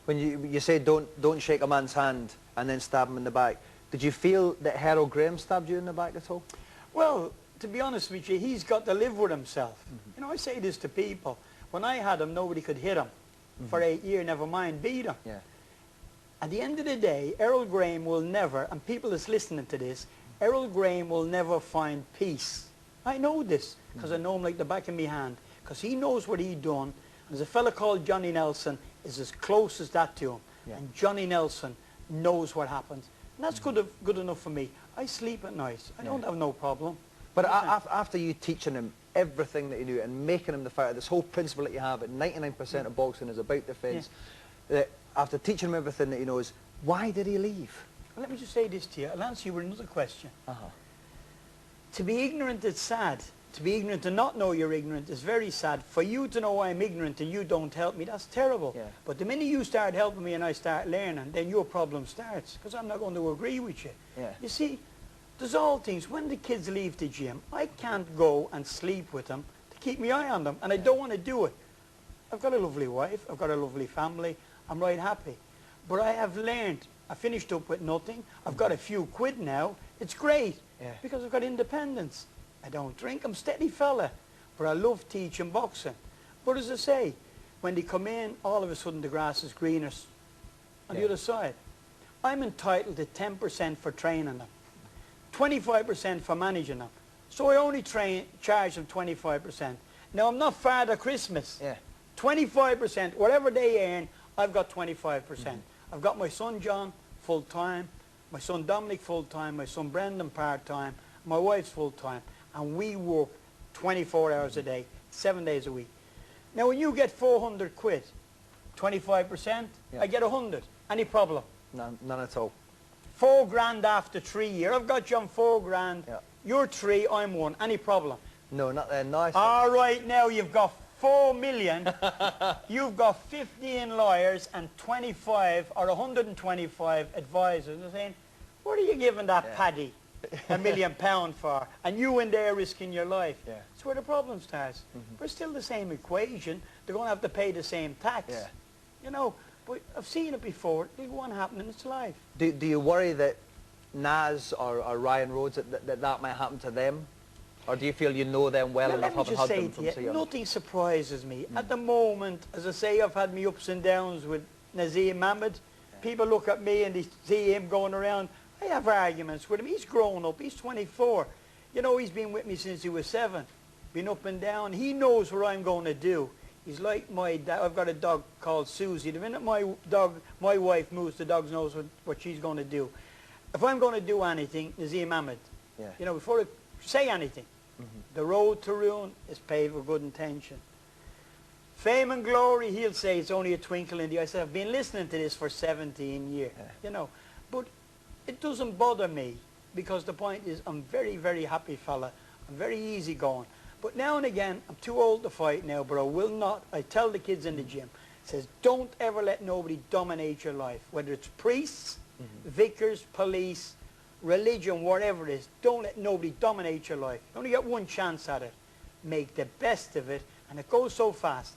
When you say don't shake a man's hand and then stab him in the back, did you feel that Herol Graham stabbed you in the back at all? Well, to be honest with you, he's got to live with himself. You know, I say this to people. When I had him, nobody could hit him for 8 years, never mind beat him. Yeah. At the end of the day, Herol Graham will never, and people that's listening to this, Herol Graham will never find peace. I know this, because I know him like the back of my hand, because he knows what he done. And there's a fella called Johnny Nelson is as close as that to him. Yeah. And Johnny Nelson knows what happens. And that's good enough for me. I sleep at night. I don't have no problem. But after you teaching him everything that he knew and making him the fighter, this whole principle that you have at 99% of boxing is about defence, that after teaching him everything that he knows, why did he leave? Well, let me just say this to you. I'll answer you with another question. To be ignorant is sad. To be ignorant and not know you're ignorant is very sad. For you to know I'm ignorant and you don't help me, that's terrible. Yeah. But the minute you start helping me and I start learning, then your problem starts, because I'm not going to agree with you. Yeah. You see, there's all things. When the kids leave the gym, I can't go and sleep with them to keep my eye on them, and I don't want to do it. I've got a lovely wife, I've got a lovely family, I'm right happy. But I have learned, I finished up with nothing, I've got a few quid now, it's great, because I've got independence. I don't drink, I'm a steady fella, but I love teaching boxing. But as I say, when they come in, all of a sudden the grass is greener on the other side. I'm entitled to 10% for training them, 25% for managing them. So I only charge them 25%. Now I'm not Father Christmas. 25%, whatever they earn, I've got 25%. I've got my son John full-time, my son Dominic full-time, my son Brendan part-time, my wife's full-time. And we work 24 hours a day, 7 days a week. Now when you get 400 quid, 25%, I get 100. Any problem? None at all. 4 grand after 3 years. I've got you on 4 grand. You're 3, I'm 1. Any problem? No, not there. Nice. All right, now you've got 4 million. You've got 15 lawyers and 25 or 125 advisors. They're saying, what are you giving that Paddy £1 million for? And you in there risking your life. That's where the problem starts. But it's still the same equation. They're going to have to pay the same tax. You know, but I've seen it before. It won't happen in its life. Do you worry that Naz or Ryan Rhodes, that might happen to them? Or do you feel you know them well enough, having had them from so young? Nothing surprises me. At the moment, as I say, I've had me ups and downs with Naseem Hamed. People look at me and they see him going around. I have arguments with him. He's grown up. He's 24. You know, he's been with me since he was 7. Been up and down. He knows what I'm going to do. He's like my dad. I've got a dog called Susie. The minute my wife moves, the dog knows what she's going to do. If I'm going to do anything, Naseem Hamed, you know, before I say anything, the road to ruin is paved with good intention. Fame and glory, he'll say it's only a twinkle in the eye. I said, I've been listening to this for 17 years, you know. But it doesn't bother me, because the point is I'm very, very happy fella. I'm very easygoing. But now and again, I'm too old to fight now, but I will not. I tell the kids in the gym, says, don't ever let nobody dominate your life, whether it's priests, vicars, police, religion, whatever it is. Don't let nobody dominate your life. You only get one chance at it. Make the best of it, and it goes so fast.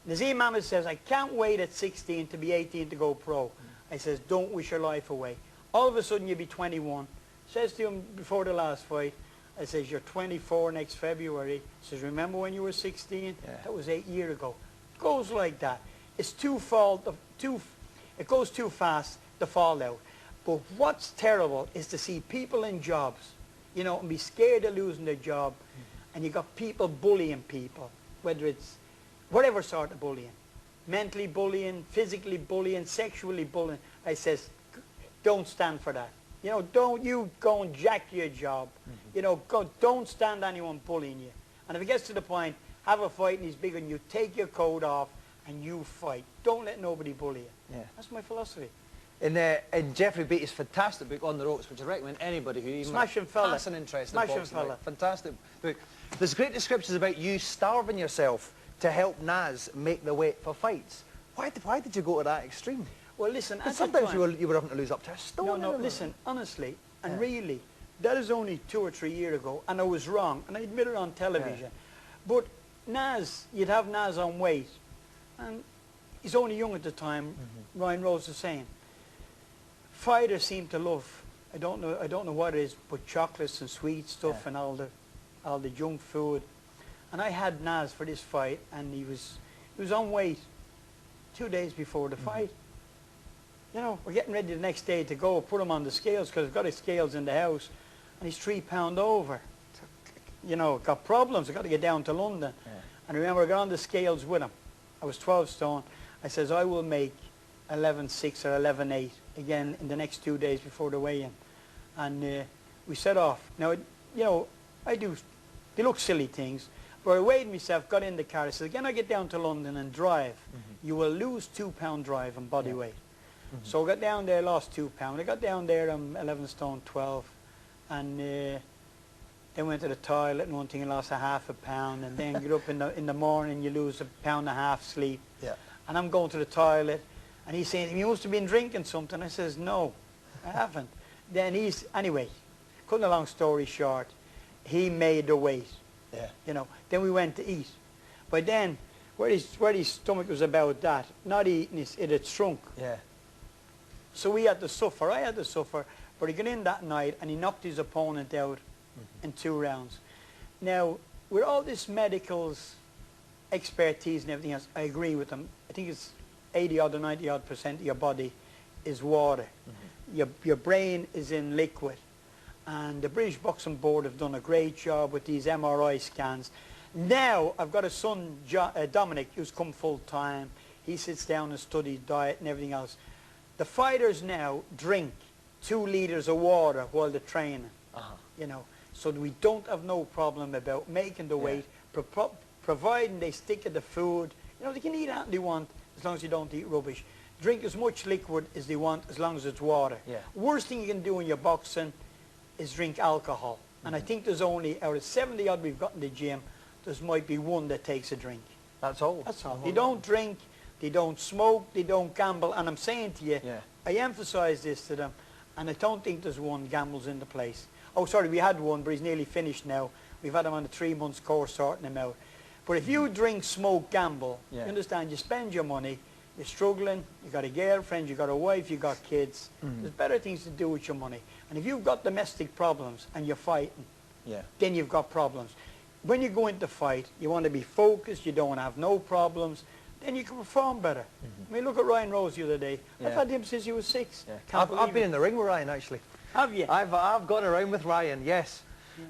Naseem Hamed says, I can't wait at 16 to be 18 to go pro. I says, don't wish your life away. All of a sudden you'll be 21. Says to him before the last fight, I says, you're 24 next February. Says, remember when you were 16? That was 8 years ago. It goes like that. It's it goes too fast to fall out. But what's terrible is to see people in jobs, you know, and be scared of losing their job. And you got people bullying people, whether it's whatever sort of bullying. Mentally bullying, physically bullying, sexually bullying. I says, don't stand for that. You know, don't you go and jack your job. You know, don't stand anyone bullying you. And if it gets to the point, have a fight and he's bigger than you, take your coat off and you fight. Don't let nobody bully you. That's my philosophy. In Jeffrey Beattie's fantastic book, On the Ropes, which I recommend anybody who even has an interest in boxing. Fantastic book. There's great descriptions about you starving yourself to help Naz make the weight for fights. Why did you go to that extreme? Well, listen, at sometimes you were having to lose up to a stone. No, listen, honestly, and really, that is only 2 or 3 years ago, and I was wrong, and I admit it on television. But Naz, you'd have Naz on weight, and he's only young at the time, Ryan Rhodes was saying, fighters seem to love, I don't know what it is, but chocolates and sweet stuff and all the junk food. And I had Naz for this fight, and he was on weight 2 days before the fight. You know, we're getting ready the next day to go, put him on the scales, because I've got his scales in the house, and he's 3 pounds over. You know, got problems, I've got to get down to London. And I remember I got on the scales with him. I was 12 stone. I says, I will make 11.6 or 11.8 again in the next 2 days before the weigh-in. And we set off. Now, you know, they look silly things, but I weighed myself, got in the car. I said, again, I get down to London and drive. You will lose 2 pound drive on body weight. So I got down there, lost 2 pounds. I got down there, I'm 11 stone 12. And then went to the toilet, and one thing I lost ½ pound. And then get up in the morning, you lose £1.5 pound sleep. And I'm going to the toilet, and he's saying, you must have been drinking something. I says, no, I haven't. Then anyway, cutting a long story short, he made the weight. You know, then we went to eat. But then, where his stomach was about that, not eating, it had shrunk. So we had to suffer, I had to suffer, but he got in that night and he knocked his opponent out in 2 rounds. Now, with all this medicals, expertise and everything else, I agree with them. I think it's 80-odd or 90-odd% of your body is water. Your brain is in liquid. And the British Boxing Board have done a great job with these MRI scans. Now, I've got a son, Dominic, who's come full-time. He sits down and studies diet and everything else. The fighters now drink 2 litres of water while they're training, you know, so we don't have no problem about making the weight, providing they stick to the food. You know, they can eat anything they want as long as you don't eat rubbish. Drink as much liquid as they want as long as it's water. Worst thing you can do in your boxing is drink alcohol. And I think there's only, out of 70-odd we've got in the gym, there might be 1 that takes a drink. That's all? That's all. They don't drink, they don't smoke, they don't gamble. And I'm saying to you, I emphasise this to them, and I don't think there's 1 gambles in the place. Oh, sorry, we had 1, but he's nearly finished now. We've had him on a 3-month course sorting him out. But if you drink, smoke, gamble, you understand, you spend your money, you're struggling, you got a girlfriend, you got a wife, you got kids. There's better things to do with your money. And if you've got domestic problems and you're fighting, then you've got problems. When you go into fight, you want to be focused, you don't want to have no problems, then you can perform better. I mean, look at Ryan Rhodes the other day. I've had him since he was 6. I've been in the ring with Ryan, actually. Have you? I've gone around with Ryan, yes.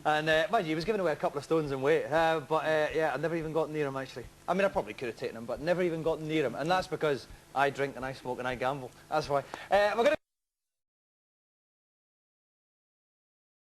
And mind you, he was giving away a couple of stones in weight, but yeah, I never even got near him, actually. I mean, I probably could have taken him, but never even got near him. And that's because I drink and I smoke and I gamble. That's why. We're gonna